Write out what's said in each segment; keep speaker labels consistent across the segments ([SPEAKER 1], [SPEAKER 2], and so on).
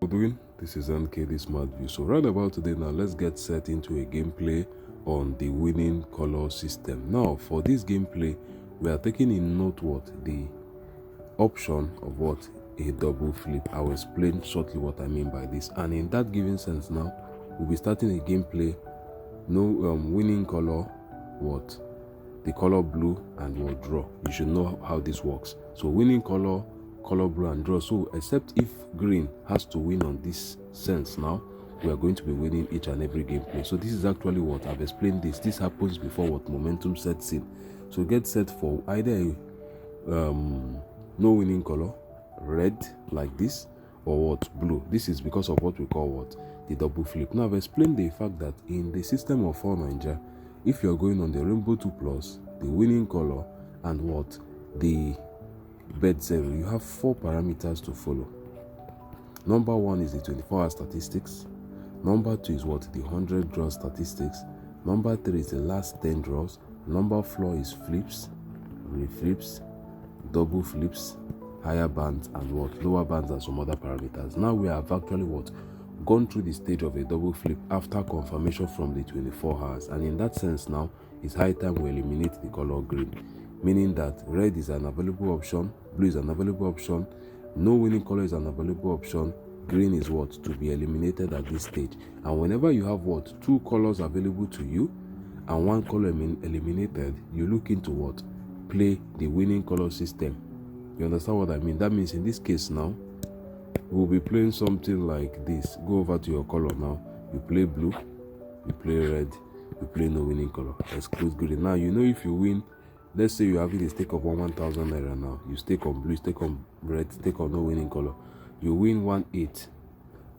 [SPEAKER 1] How you doing? This is NK, the SMARTVIEW. So right about today now, let's get set into a gameplay on the winning color system. Now for this gameplay, we are taking in note what the option of what a double flip. I will explain shortly what I mean by this, and in that given sense now, we'll be starting a gameplay. No winning color, what the color blue, and what draw. You should know how this works. So winning color blue, and draw. So except if green has to win on this sense, now we are going to be winning each and every gameplay. So this is actually what I've explained. This happens before what momentum sets in. So get set for either no winning color, red like this, or what blue. This is because of what we call what the double flip. Now I've explained the fact that in the system of Bet9ja, if you're going on the rainbow 2 plus, the winning color, and what the Bet9ja, you have 4 parameters to follow. Number 1 is the 24-hour statistics. Number 2 is what the 100 draw statistics. Number 3 is the last 10 draws. Number 4 is flips, reflips, double flips, higher bands, and what lower bands, and some other parameters. Now we have actually what gone through the stage of a double flip after confirmation from the 24 hours, and in that sense now it's high time we eliminate the color green, meaning that red is an available option, blue is an available option, no winning color is an available option, green is what to be eliminated at this stage. And whenever you have what 2 colors available to you and 1 color eliminated, you look into what play the winning color system. You understand what I mean? That means in this case now we'll be playing something like this. Go over to your color now. You play blue, you play red, you play no winning color, exclude green. Now you know if you win, let's say you're having a stake of 1,000 naira now. You stake on blue, stake on red, stake on no winning color. You win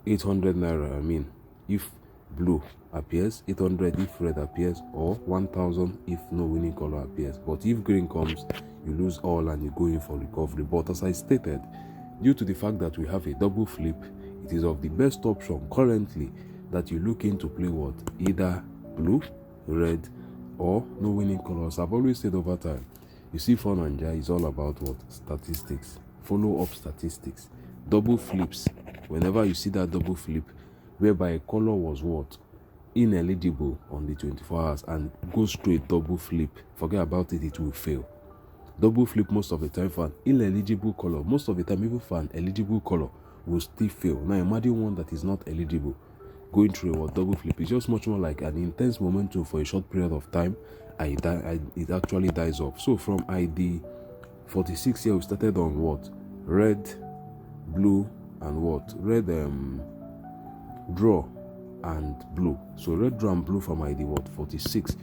[SPEAKER 1] 800 naira. I mean, if blue appears, 800 if red appears, or 1,000 if no winning color appears. But if green comes, you lose all and you go in for recovery. But as I stated, due to the fact that we have a double flip, it is of the best option currently that you look into play what either blue, red, or no winning colors. I've always said over time, you see, Bet9ja is all about what statistics, follow up statistics, double flips. Whenever you see that double flip whereby a color was what ineligible on the 24 hours and goes through a double flip, forget about it, it will fail. Double flip most of the time for an ineligible color, most of the time even for an eligible color, will still fail. Now imagine one that is not eligible going through a double flip. It's just much more like an intense momentum for a short period of time, and it actually dies off. So from ID 46 here, we started on what red, blue, and what red draw and blue. So red, draw, and blue from ID 46.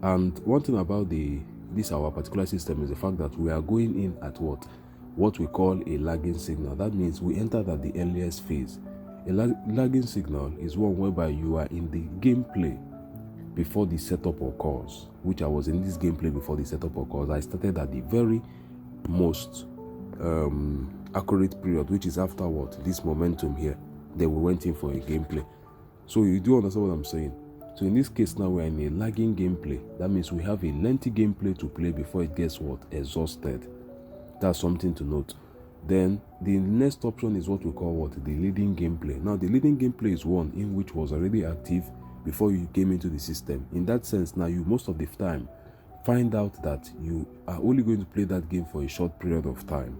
[SPEAKER 1] And one thing about this our particular system is the fact that we are going in at what we call a lagging signal. That means we entered at the earliest phase. A lagging signal is one whereby you are in the gameplay before the setup occurs, which I was in this gameplay before the setup occurs. I started at the very most accurate period, which is after this momentum here. Then we went in for a gameplay. So you do understand what I'm saying? So in this case now we're in a lagging gameplay. That means we have a lengthy gameplay to play before it gets exhausted. That's something to note. Then the next option is what we call the leading gameplay. Now the leading gameplay is one in which was already active before you came into the system. In that sense, now you most of the time find out that you are only going to play that game for a short period of time.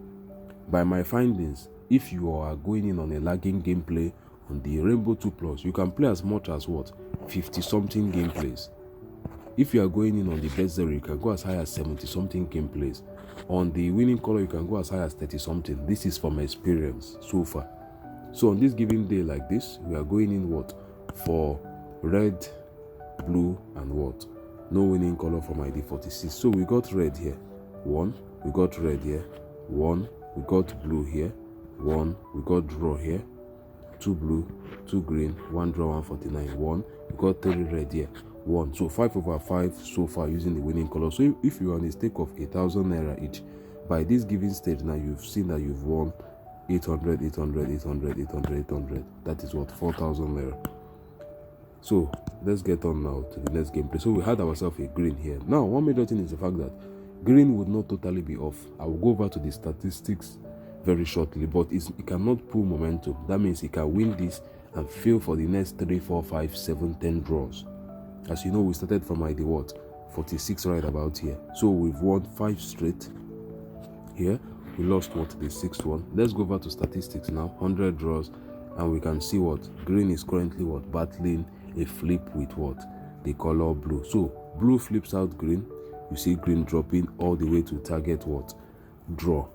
[SPEAKER 1] By my findings, if you are going in on a lagging gameplay on the rainbow 2 plus, you can play as much as 50 something gameplays. If you are going in on the Bet9ja, you can go as high as 70 something gameplays. On the winning color, you can go as high as 30 something. This is from experience so far. So on this given day like this, we are going in for red, blue, and no winning color from ID 46. So we got red here 1, we got red here 1, we got blue here 1, we got draw here 2 blue, 2 green, 1 draw, 149, 1. We got 3 red here 1. So 5 over 5 so far using the winning color. So if you are on a stake of 1,000 naira each, by this given stage now you've seen that you've won 800, 800, 800, 800, 800. That is 4,000 naira. So let's get on now to the next gameplay. So we had ourselves a green here. Now one major thing is the fact that green would not totally be off. I will go over to the statistics very shortly, but it cannot pull momentum. That means it can win this and fail for the next 3, 4, 5, 7, 10 draws. As you know, we started from ID 46 right about here. So we've won 5 straight here. We lost the 6th one. Let's go over to statistics now. 100 draws, and we can see green is currently battling a flip with the color blue. So blue flips out green. You see green dropping all the way to target draw.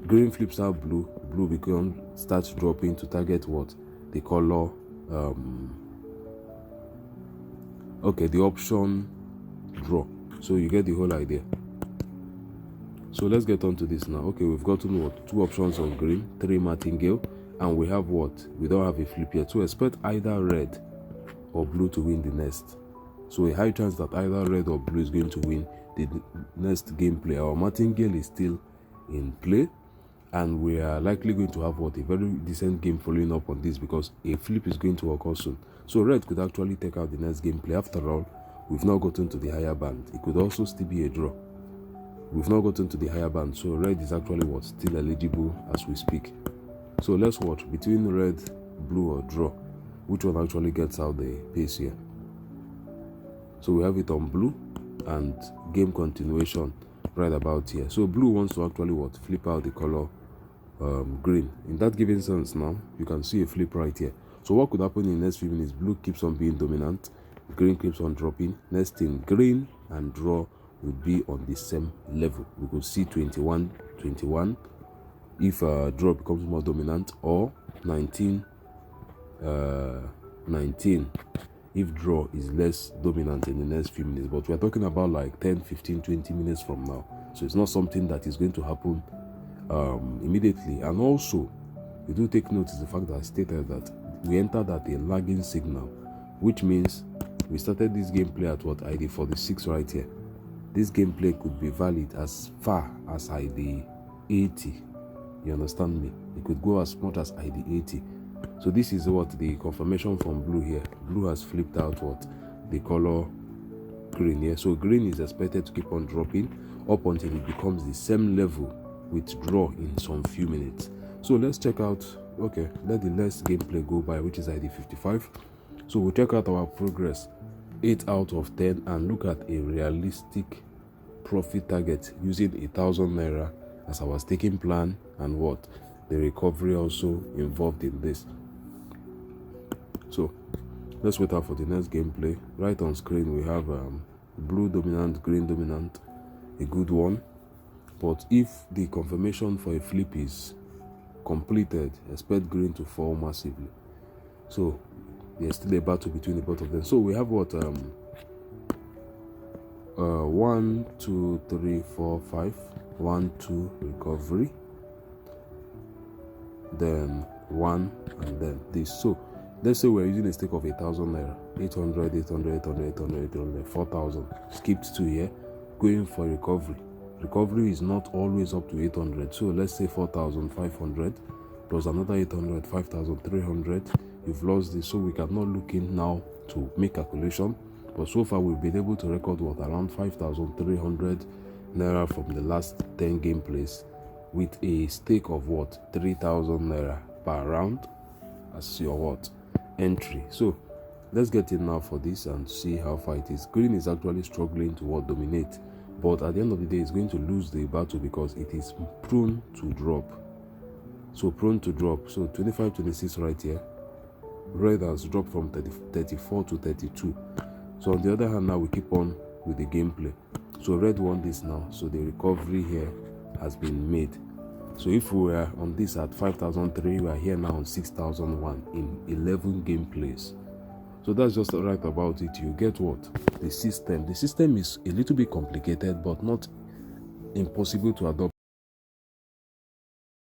[SPEAKER 1] Green flips out blue. Blue starts dropping to target the color the option draw. So you get the whole idea. So let's get on to this now. Okay, we've gotten 2 options on green, 3 martingale, and we have we don't have a flip yet. So expect either red or blue to win the next. So a high chance that either red or blue is going to win the next gameplay. Our martingale is still in play, and we are likely going to have a very decent game following up on this, because a flip is going to occur soon. So red could actually take out the next gameplay. After all, we've not gotten to the higher band. It could also still be a draw. We've not gotten to the higher band, so red is actually still eligible as we speak. So let's watch between red, blue, or draw. Which one actually gets out the pace here? So we have it on blue, and game continuation right about here. So blue wants to actually flip out the color green. In that given sense now, you can see a flip right here. So what could happen in the next few minutes? Blue keeps on being dominant, green keeps on dropping. Next thing, green and draw would be on the same level. We could see 21-21 if draw becomes more dominant, or 19-19 if draw is less dominant in the next few minutes. But we're talking about like 10, 15, 20 minutes from now. So it's not something that is going to happen immediately. And also, you do take note of the fact that I stated that we entered at a lagging signal, which means we started this gameplay at ID 46 right here. This gameplay could be valid as far as ID 80. You understand me? It could go as much as ID 80. So this is the confirmation from blue here. Blue has flipped out the color green here. So green is expected to keep on dropping up until it becomes the same level with draw in some few minutes. So let's check out. Okay, let the next gameplay go by, which is ID 55. So we'll check out our progress, 8 out of 10, and look at a realistic profit target using 1,000 naira as our staking plan, and the recovery also involved in this. So let's wait out for the next gameplay. Right on screen we have blue dominant, green dominant, a good one. But if the confirmation for a flip is completed, expect green to fall massively. So there's still a battle between the both of them. So we have 1, 2, 3, 4, 5. 1, 2 recovery, then 1, and then this. So let's say we're using a stake of 1,000 naira, 800, 800, 800, 800, 800, 4,000. Skipped 2 here, going for recovery. Recovery is not always up to 800. So let's say 4,500 plus another 800, 5,300. You've lost this, so we cannot look in now to make calculation. But so far we've been able to record around 5,300 naira from the last 10 gameplays, with a stake of 3,000 naira per round as your entry. So let's get in now for this and see how far it is. Green is actually struggling to dominate, but at the end of the day it's going to lose the battle because it is prone to drop. So prone to drop. So 25, 26 right here. Red has dropped from 34 to 32. So on the other hand, now we keep on with the gameplay. So red won this now, so the recovery here has been made. So if we were on this at 5,003, we are here now on 6,001 in 11 gameplays. So that's just right about it. You get the system. The system is a little bit complicated, but not impossible to adopt.